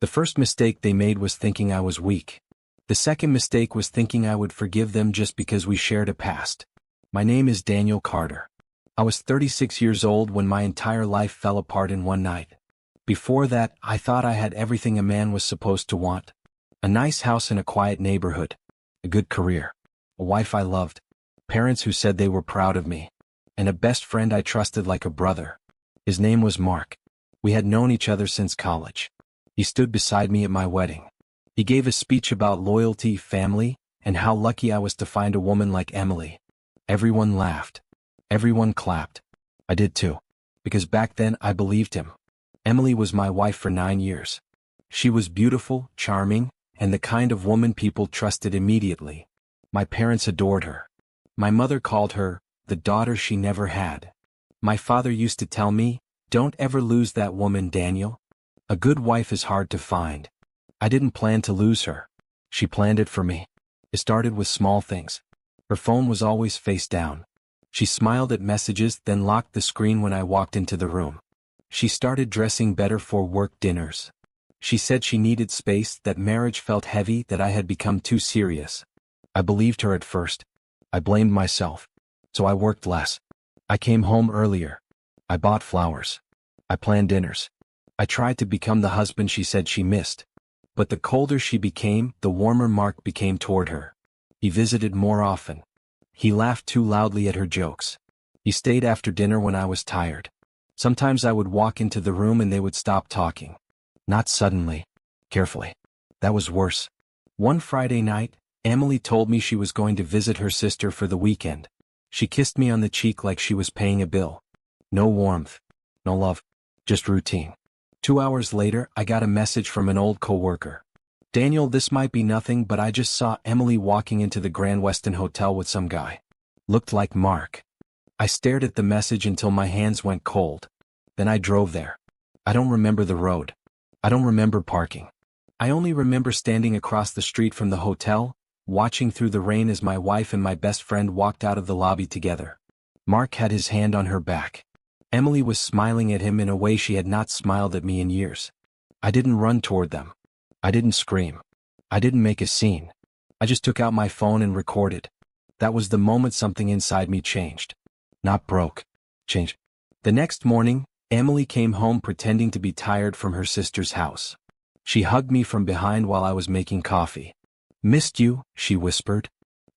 The first mistake they made was thinking I was weak. The second mistake was thinking I would forgive them just because we shared a past. My name is Daniel Carter. I was 36 years old when my entire life fell apart in one night. Before that, I thought I had everything a man was supposed to want. A nice house in a quiet neighborhood. A good career. A wife I loved. Parents who said they were proud of me. And a best friend I trusted like a brother. His name was Mark. We had known each other since college. He stood beside me at my wedding. He gave a speech about loyalty, family, and how lucky I was to find a woman like Emily. Everyone laughed. Everyone clapped. I did too. Because back then I believed him. Emily was my wife for 9 years. She was beautiful, charming, and the kind of woman people trusted immediately. My parents adored her. My mother called her the daughter she never had. My father used to tell me, "Don't ever lose that woman, Daniel. A good wife is hard to find." I didn't plan to lose her. She planned it for me. It started with small things. Her phone was always face down. She smiled at messages, then locked the screen when I walked into the room. She started dressing better for work dinners. She said she needed space, that marriage felt heavy, that I had become too serious. I believed her at first. I blamed myself. So I worked less. I came home earlier. I bought flowers. I planned dinners. I tried to become the husband she said she missed. But the colder she became, the warmer Mark became toward her. He visited more often. He laughed too loudly at her jokes. He stayed after dinner when I was tired. Sometimes I would walk into the room and they would stop talking. Not suddenly. Carefully. That was worse. One Friday night, Emily told me she was going to visit her sister for the weekend. She kissed me on the cheek like she was paying a bill. No warmth. No love. Just routine. 2 hours later, I got a message from an old coworker. "Daniel, this might be nothing, but I just saw Emily walking into the Grand Westin Hotel with some guy. Looked like Mark." I stared at the message until my hands went cold. Then I drove there. I don't remember the road. I don't remember parking. I only remember standing across the street from the hotel, watching through the rain as my wife and my best friend walked out of the lobby together. Mark had his hand on her back. Emily was smiling at him in a way she had not smiled at me in years. I didn't run toward them. I didn't scream. I didn't make a scene. I just took out my phone and recorded. That was the moment something inside me changed. Not broke. Changed. The next morning, Emily came home pretending to be tired from her sister's house. She hugged me from behind while I was making coffee. "Missed you," she whispered.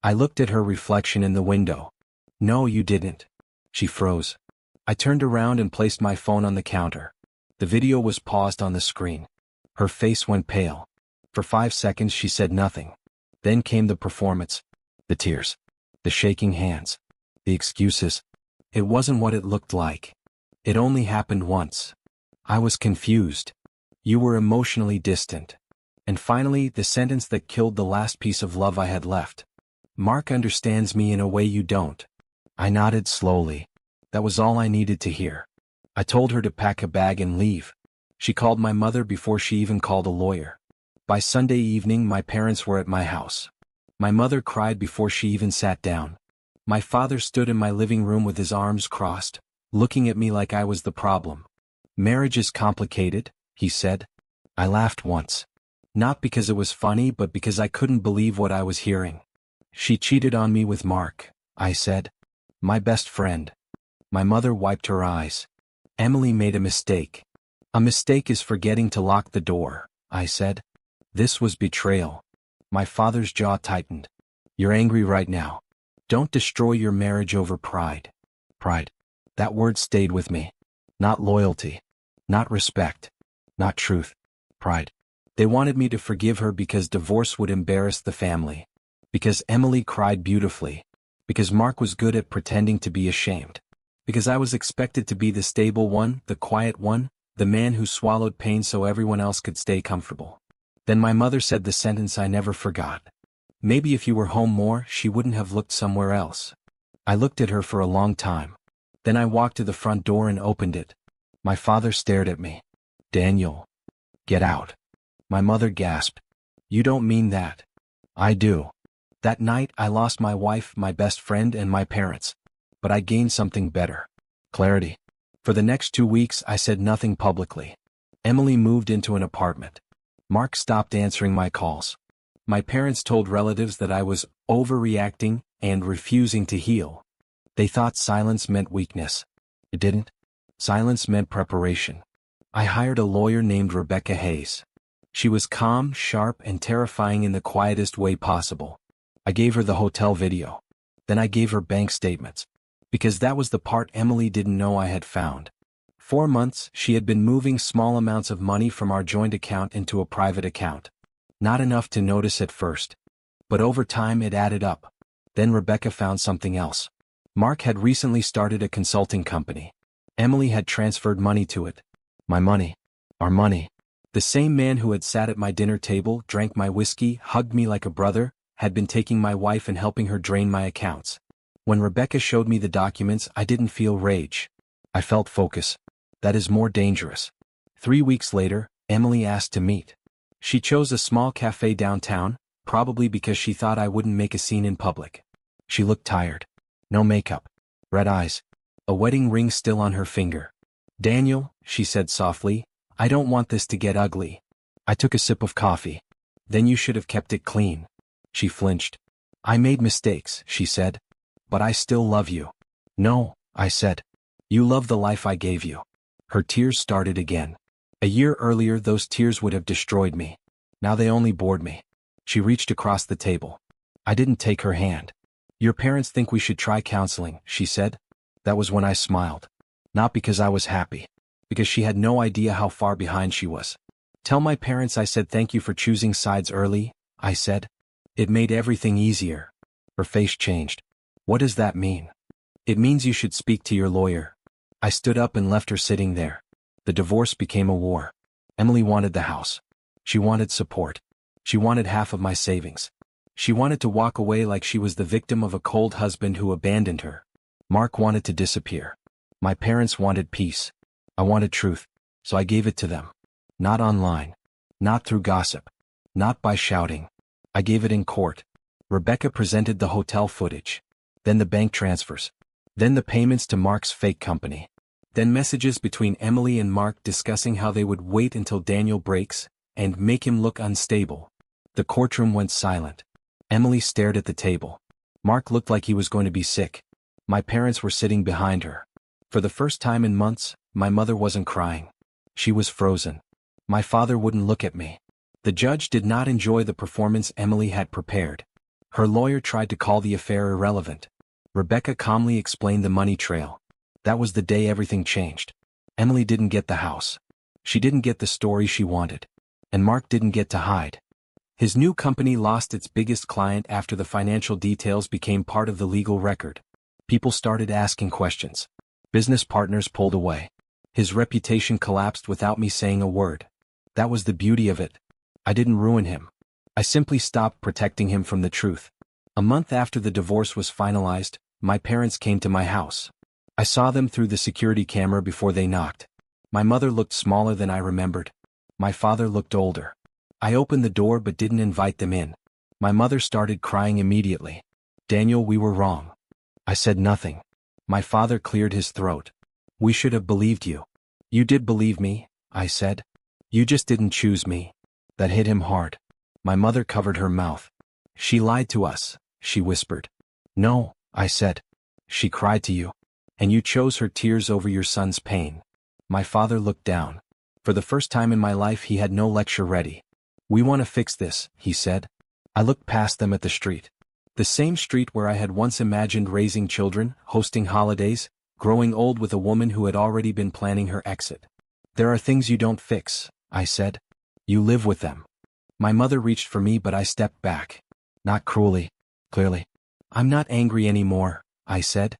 I looked at her reflection in the window. "No, you didn't." She froze. I turned around and placed my phone on the counter. The video was paused on the screen. Her face went pale. For 5 seconds she said nothing. Then came the performance. The tears. The shaking hands. The excuses. It wasn't what it looked like. It only happened once. I was confused. "You were emotionally distant." And finally, the sentence that killed the last piece of love I had left. "Mark understands me in a way you don't." I nodded slowly. That was all I needed to hear. I told her to pack a bag and leave. She called my mother before she even called a lawyer. By Sunday evening, my parents were at my house. My mother cried before she even sat down. My father stood in my living room with his arms crossed, looking at me like I was the problem. "Marriage is complicated," he said. I laughed once. Not because it was funny, but because I couldn't believe what I was hearing. "She cheated on me with Mark," I said. "My best friend." My mother wiped her eyes. "Emily made a mistake." "A mistake is forgetting to lock the door," I said. This was betrayal. My father's jaw tightened. "You're angry right now. Don't destroy your marriage over pride." Pride. That word stayed with me. Not loyalty. Not respect. Not truth. Pride. They wanted me to forgive her because divorce would embarrass the family. Because Emily cried beautifully. Because Mark was good at pretending to be ashamed. Because I was expected to be the stable one, the quiet one, the man who swallowed pain so everyone else could stay comfortable. Then my mother said the sentence I never forgot. "Maybe if you were home more, she wouldn't have looked somewhere else." I looked at her for a long time. Then I walked to the front door and opened it. My father stared at me. "Daniel. Get out." My mother gasped. "You don't mean that." "I do." That night I lost my wife, my best friend, and my parents. But I gained something better. Clarity. For the next 2 weeks I said nothing publicly. Emily moved into an apartment. Mark stopped answering my calls. My parents told relatives that I was overreacting and refusing to heal. They thought silence meant weakness. It didn't. Silence meant preparation. I hired a lawyer named Rebecca Hayes. She was calm, sharp, and terrifying in the quietest way possible. I gave her the hotel video. Then I gave her bank statements. Because that was the part Emily didn't know I had found. 4 months, she had been moving small amounts of money from our joint account into a private account. Not enough to notice at first. But over time it added up. Then Rebecca found something else. Mark had recently started a consulting company. Emily had transferred money to it. My money. Our money. The same man who had sat at my dinner table, drank my whiskey, hugged me like a brother, had been taking my wife and helping her drain my accounts. When Rebecca showed me the documents, I didn't feel rage. I felt focus. That is more dangerous. 3 weeks later, Emily asked to meet. She chose a small cafe downtown, probably because she thought I wouldn't make a scene in public. She looked tired. No makeup. Red eyes. A wedding ring still on her finger. "Daniel," she said softly, "I don't want this to get ugly." I took a sip of coffee. "Then you should have kept it clean." She flinched. "I made mistakes," she said. "But I still love you." "No," I said. "You love the life I gave you." Her tears started again. A year earlier those tears would have destroyed me. Now they only bored me. She reached across the table. I didn't take her hand. "Your parents think we should try counseling," she said. That was when I smiled. Not because I was happy. Because she had no idea how far behind she was. "Tell my parents I said thank you for choosing sides early," I said. "It made everything easier." Her face changed. "What does that mean?" "It means you should speak to your lawyer." I stood up and left her sitting there. The divorce became a war. Emily wanted the house. She wanted support. She wanted half of my savings. She wanted to walk away like she was the victim of a cold husband who abandoned her. Mark wanted to disappear. My parents wanted peace. I wanted truth, so I gave it to them. Not online. Not through gossip. Not by shouting. I gave it in court. Rebecca presented the hotel footage. Then the bank transfers. Then the payments to Mark's fake company. Then messages between Emily and Mark discussing how they would wait until Daniel breaks and make him look unstable. The courtroom went silent. Emily stared at the table. Mark looked like he was going to be sick. My parents were sitting behind her. For the first time in months, my mother wasn't crying. She was frozen. My father wouldn't look at me. The judge did not enjoy the performance Emily had prepared. Her lawyer tried to call the affair irrelevant. Rebecca calmly explained the money trail. That was the day everything changed. Emily didn't get the house. She didn't get the story she wanted. And Mark didn't get to hide. His new company lost its biggest client after the financial details became part of the legal record. People started asking questions. Business partners pulled away. His reputation collapsed without me saying a word. That was the beauty of it. I didn't ruin him. I simply stopped protecting him from the truth. A month after the divorce was finalized, my parents came to my house. I saw them through the security camera before they knocked. My mother looked smaller than I remembered. My father looked older. I opened the door but didn't invite them in. My mother started crying immediately. "Daniel, we were wrong." I said nothing. My father cleared his throat. "We should have believed you." "You did believe me," I said. "You just didn't choose me." That hit him hard. My mother covered her mouth. "She lied to us," she whispered. "No," I said. "She cried to you. And you chose her tears over your son's pain." My father looked down. For the first time in my life he had no lecture ready. "We want to fix this," he said. I looked past them at the street. The same street where I had once imagined raising children, hosting holidays, growing old with a woman who had already been planning her exit. "There are things you don't fix," I said. "You live with them." My mother reached for me but I stepped back. Not cruelly, clearly. "I'm not angry anymore," I said.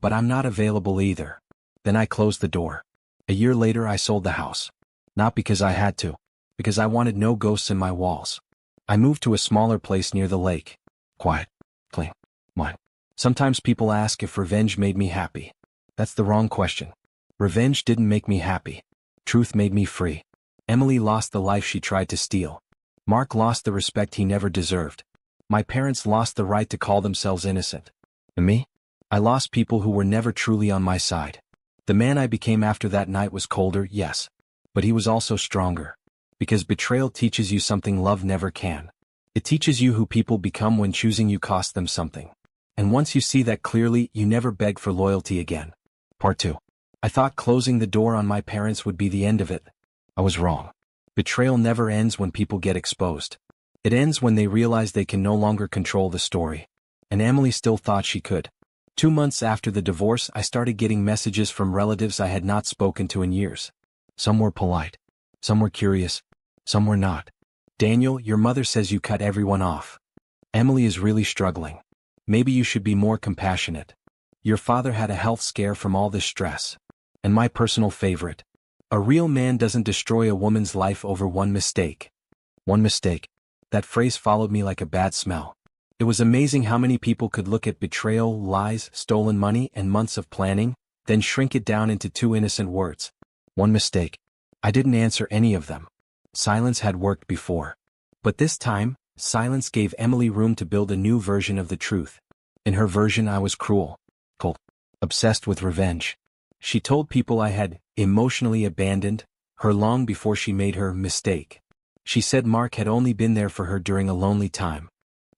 "But I'm not available either." Then I closed the door. A year later I sold the house. Not because I had to. Because I wanted no ghosts in my walls. I moved to a smaller place near the lake. Quiet. Clean. Mine. Sometimes people ask if revenge made me happy. That's the wrong question. Revenge didn't make me happy. Truth made me free. Emily lost the life she tried to steal. Mark lost the respect he never deserved. My parents lost the right to call themselves innocent. And me? I lost people who were never truly on my side. The man I became after that night was colder, yes. But he was also stronger. Because betrayal teaches you something love never can. It teaches you who people become when choosing you costs them something. And once you see that clearly, you never beg for loyalty again. Part 2. I thought closing the door on my parents would be the end of it. I was wrong. Betrayal never ends when people get exposed. It ends when they realize they can no longer control the story. And Emily still thought she could. 2 months after the divorce, I started getting messages from relatives I had not spoken to in years. Some were polite. Some were curious. Some were not. Daniel, your mother says you cut everyone off. Emily is really struggling. Maybe you should be more compassionate. Your father had a health scare from all this stress. And my personal favorite. A real man doesn't destroy a woman's life over one mistake. One mistake. That phrase followed me like a bad smell. It was amazing how many people could look at betrayal, lies, stolen money, and months of planning, then shrink it down into 2 innocent words. One mistake. I didn't answer any of them. Silence had worked before. But this time, silence gave Emily room to build a new version of the truth. In her version, I was cruel, cold, obsessed with revenge. She told people I had emotionally abandoned her long before she made her mistake. She said Mark had only been there for her during a lonely time.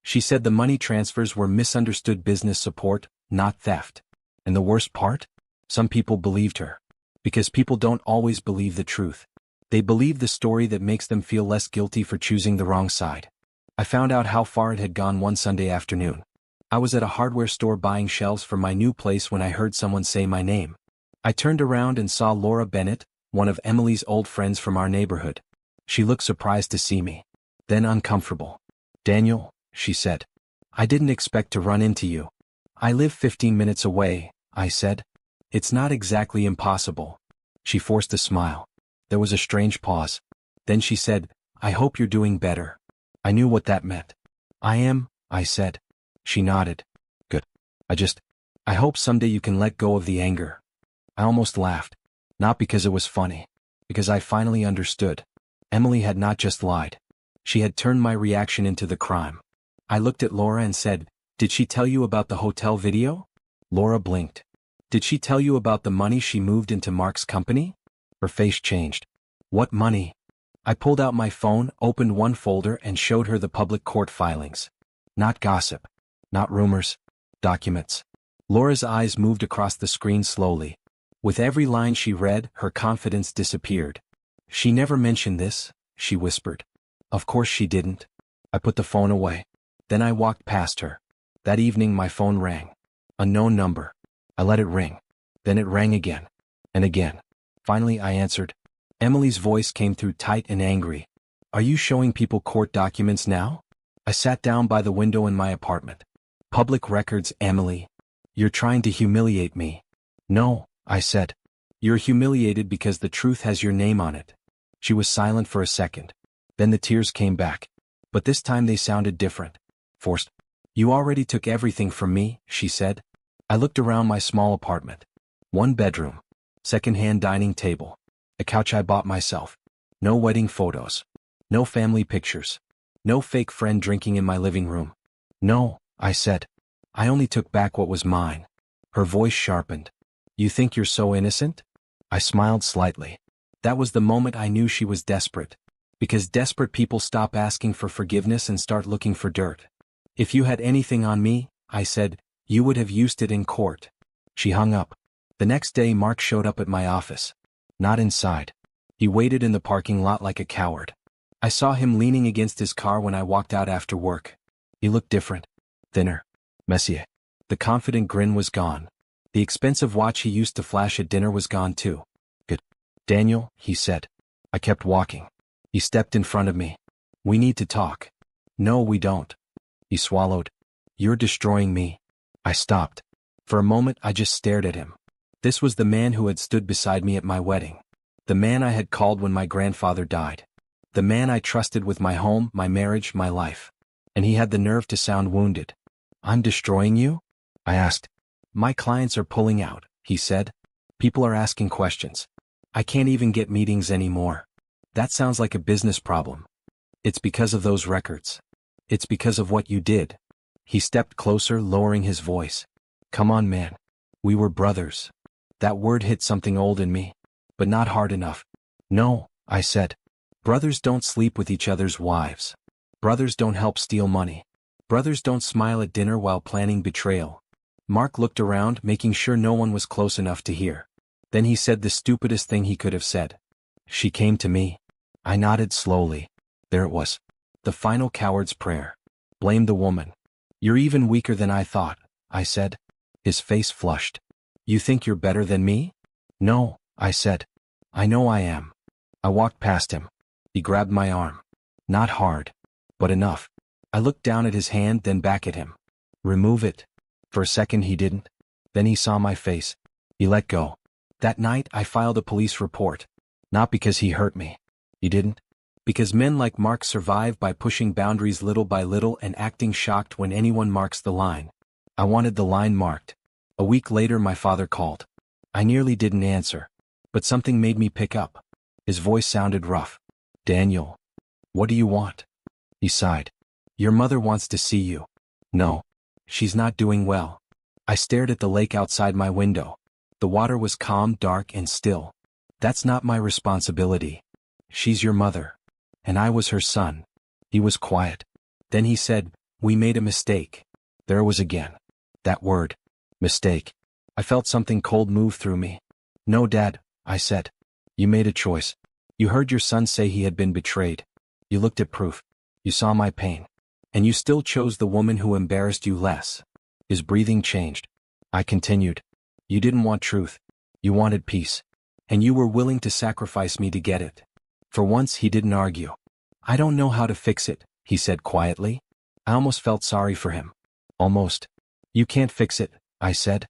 She said the money transfers were misunderstood business support, not theft. And the worst part? Some people believed her. Because people don't always believe the truth. They believe the story that makes them feel less guilty for choosing the wrong side. I found out how far it had gone one Sunday afternoon. I was at a hardware store buying shelves for my new place when I heard someone say my name. I turned around and saw Laura Bennett, one of Emily's old friends from our neighborhood. She looked surprised to see me. Then uncomfortable. Daniel, she said. I didn't expect to run into you. I live 15 minutes away, I said. It's not exactly impossible. She forced a smile. There was a strange pause. Then she said, I hope you're doing better. I knew what that meant. I am, I said. She nodded. Good. I hope someday you can let go of the anger. I almost laughed. Not because it was funny. Because I finally understood. Emily had not just lied. She had turned my reaction into the crime. I looked at Laura and said, Did she tell you about the hotel video? Laura blinked. Did she tell you about the money she moved into Mark's company? Her face changed. What money? I pulled out my phone, opened one folder, and showed her the public court filings. Not gossip. Not rumors. Documents. Laura's eyes moved across the screen slowly. With every line she read, her confidence disappeared. She never mentioned this, she whispered. Of course she didn't. I put the phone away. Then I walked past her. That evening my phone rang. Unknown number. I let it ring. Then it rang again. And again. Finally I answered. Emily's voice came through tight and angry. Are you showing people court documents now? I sat down by the window in my apartment. Public records, Emily. You're trying to humiliate me. No, I said. You're humiliated because the truth has your name on it. She was silent for a second. Then the tears came back. But this time they sounded different. Forced. You already took everything from me, she said. I looked around my small apartment. 1 bedroom. Second-hand dining table. A couch I bought myself. No wedding photos. No family pictures. No fake friend drinking in my living room. No, I said. I only took back what was mine. Her voice sharpened. You think you're so innocent? I smiled slightly. That was the moment I knew she was desperate. Because desperate people stop asking for forgiveness and start looking for dirt. If you had anything on me, I said, you would have used it in court. She hung up. The next day Mark showed up at my office. Not inside. He waited in the parking lot like a coward. I saw him leaning against his car when I walked out after work. He looked different. Thinner. Messier. The confident grin was gone. The expensive watch he used to flash at dinner was gone too. Good. Daniel, he said. I kept walking. He stepped in front of me. We need to talk. No, we don't. He swallowed. You're destroying me. I stopped. For a moment I just stared at him. This was the man who had stood beside me at my wedding. The man I had called when my grandfather died. The man I trusted with my home, my marriage, my life. And he had the nerve to sound wounded. I'm destroying you? I asked. My clients are pulling out, he said. People are asking questions. I can't even get meetings anymore. That sounds like a business problem. It's because of those records. It's because of what you did. He stepped closer, lowering his voice. Come on, man. We were brothers. That word hit something old in me. But not hard enough. No, I said. Brothers don't sleep with each other's wives. Brothers don't help steal money. Brothers don't smile at dinner while planning betrayal. Mark looked around, making sure no one was close enough to hear. Then he said the stupidest thing he could have said. She came to me. I nodded slowly. There it was. The final coward's prayer. Blame the woman. You're even weaker than I thought, I said. His face flushed. You think you're better than me? No, I said. I know I am. I walked past him. He grabbed my arm. Not hard, but enough. I looked down at his hand, then back at him. Remove it. For a second he didn't. Then he saw my face. He let go. That night I filed a police report. Not because he hurt me. He didn't. Because men like Mark survive by pushing boundaries little by little and acting shocked when anyone marks the line. I wanted the line marked. A week later my father called. I nearly didn't answer. But something made me pick up. His voice sounded rough. Daniel. What do you want? He sighed. Your mother wants to see you. No. She's not doing well. I stared at the lake outside my window. The water was calm, dark, and still. That's not my responsibility. She's your mother. And I was her son. He was quiet. Then he said, we made a mistake. There it was again. That word. Mistake. I felt something cold move through me. No, Dad, I said. You made a choice. You heard your son say he had been betrayed. You looked at proof. You saw my pain. And you still chose the woman who embarrassed you less. His breathing changed. I continued. You didn't want truth. You wanted peace. And you were willing to sacrifice me to get it. For once he didn't argue. I don't know how to fix it, he said quietly. I almost felt sorry for him. Almost. You can't fix it, I said.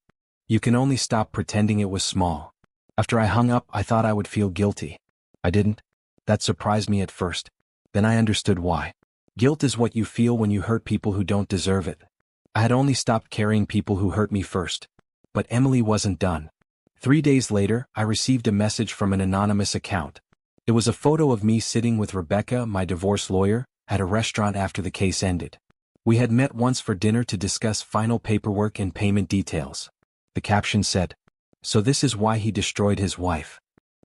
You can only stop pretending it was small. After I hung up, I thought I would feel guilty. I didn't. That surprised me at first. Then I understood why. Guilt is what you feel when you hurt people who don't deserve it. I had only stopped carrying people who hurt me first. But Emily wasn't done. 3 days later, I received a message from an anonymous account. It was a photo of me sitting with Rebecca, my divorce lawyer, at a restaurant after the case ended. We had met once for dinner to discuss final paperwork and payment details. The caption said, "So this is why he destroyed his wife."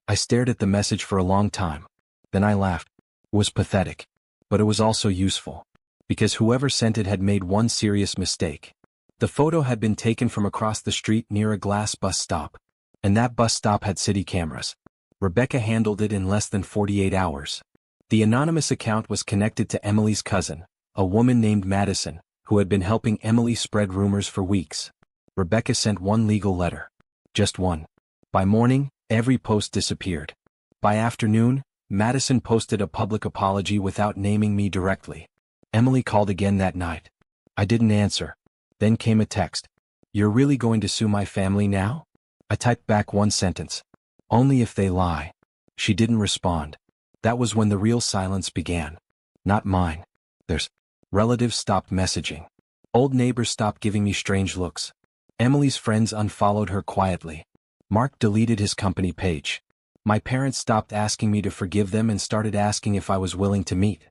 I stared at the message for a long time. Then I laughed. It was pathetic. But it was also useful. Because whoever sent it had made one serious mistake. The photo had been taken from across the street near a glass bus stop. And that bus stop had city cameras. Rebecca handled it in less than 48 hours. The anonymous account was connected to Emily's cousin, a woman named Madison, who had been helping Emily spread rumors for weeks. Rebecca sent one legal letter. Just one. By morning, every post disappeared. By afternoon, Madison posted a public apology without naming me directly. Emily called again that night. I didn't answer. Then came a text. "You're really going to sue my family now?" I typed back one sentence. "Only if they lie." She didn't respond. That was when the real silence began. Not mine. Theirs. Relatives stopped messaging. Old neighbors stopped giving me strange looks. Emily's friends unfollowed her quietly. Mark deleted his company page. My parents stopped asking me to forgive them and started asking if I was willing to meet.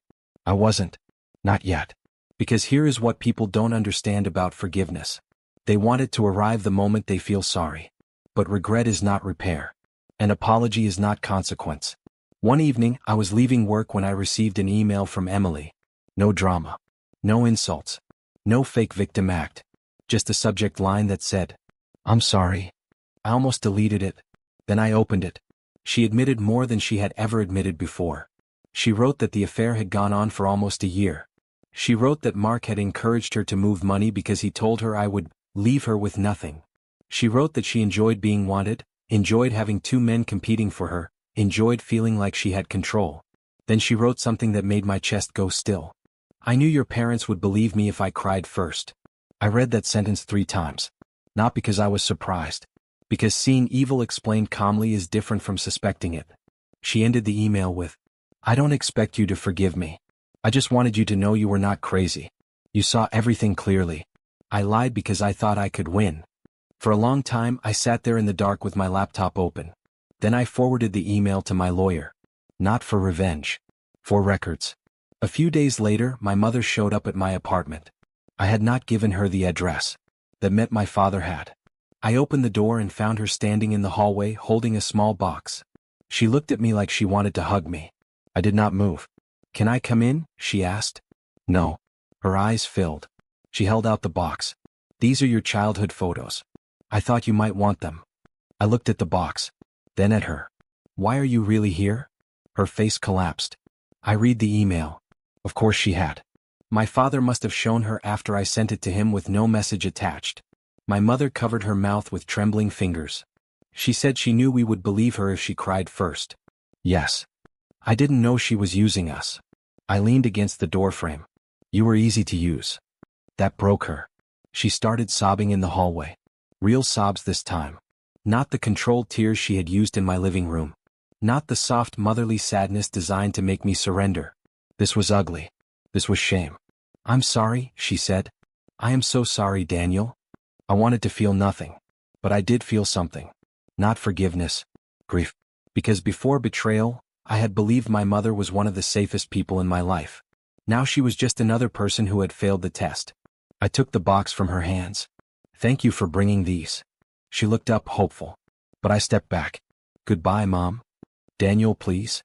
I wasn't. Not yet. Because here is what people don't understand about forgiveness. They want it to arrive the moment they feel sorry. But regret is not repair. An apology is not consequence. One evening, I was leaving work when I received an email from Emily. No drama. No insults. No fake victim act. Just a subject line that said, "I'm sorry." I almost deleted it. Then I opened it. She admitted more than she had ever admitted before. She wrote that the affair had gone on for almost a year. She wrote that Mark had encouraged her to move money because he told her I would leave her with nothing. She wrote that she enjoyed being wanted, enjoyed having two men competing for her, enjoyed feeling like she had control. Then she wrote something that made my chest go still. "I knew your parents would believe me if I cried first." I read that sentence 3 times. Not because I was surprised. Because seeing evil explained calmly is different from suspecting it. She ended the email with, "I don't expect you to forgive me. I just wanted you to know you were not crazy. You saw everything clearly. I lied because I thought I could win." For a long time I sat there in the dark with my laptop open. Then I forwarded the email to my lawyer. Not for revenge. For records. A few days later my mother showed up at my apartment. I had not given her the address. That meant my father had. I opened the door and found her standing in the hallway holding a small box. She looked at me like she wanted to hug me. I did not move. Can I come in? She asked. No. Her eyes filled. She held out the box. These are your childhood photos. I thought you might want them. I looked at the box, then at her. Why are you really here? Her face collapsed. I read the email. Of course she had. My father must have shown her after I sent it to him with no message attached. My mother covered her mouth with trembling fingers. She said she knew we would believe her if she cried first. Yes. I didn't know she was using us. I leaned against the doorframe. You were easy to use. That broke her. She started sobbing in the hallway. Real sobs this time. Not the controlled tears she had used in my living room. Not the soft motherly sadness designed to make me surrender. This was ugly. This was shame. I'm sorry, she said. I am so sorry, Daniel. I wanted to feel nothing. But I did feel something. Not forgiveness. Grief. Because before betrayal, I had believed my mother was one of the safest people in my life. Now she was just another person who had failed the test. I took the box from her hands. Thank you for bringing these. She looked up, hopeful. But I stepped back. Goodbye, Mom. Daniel, please.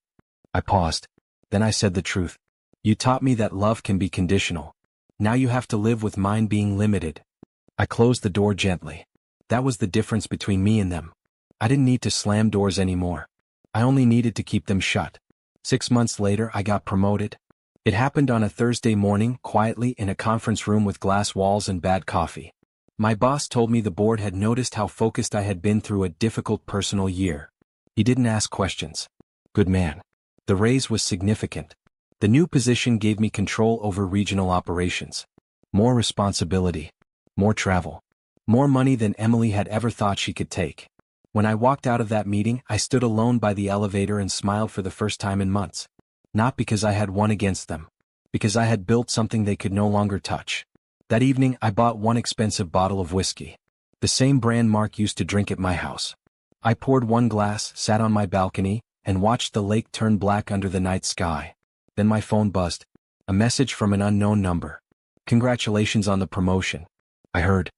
I paused. Then I said the truth. You taught me that love can be conditional. Now you have to live with mine being limited. I closed the door gently. That was the difference between me and them. I didn't need to slam doors anymore. I only needed to keep them shut. 6 months later, I got promoted. It happened on a Thursday morning, quietly in a conference room with glass walls and bad coffee. My boss told me the board had noticed how focused I had been through a difficult personal year. He didn't ask questions. Good man. The raise was significant. The new position gave me control over regional operations. More responsibility. More travel. More money than Emily had ever thought she could take. When I walked out of that meeting, I stood alone by the elevator and smiled for the first time in months. Not because I had won against them. Because I had built something they could no longer touch. That evening, I bought one expensive bottle of whiskey. The same brand Mark used to drink at my house. I poured one glass, sat on my balcony, and watched the lake turn black under the night sky. Then my phone buzzed. A message from an unknown number. Congratulations on the promotion. I heard.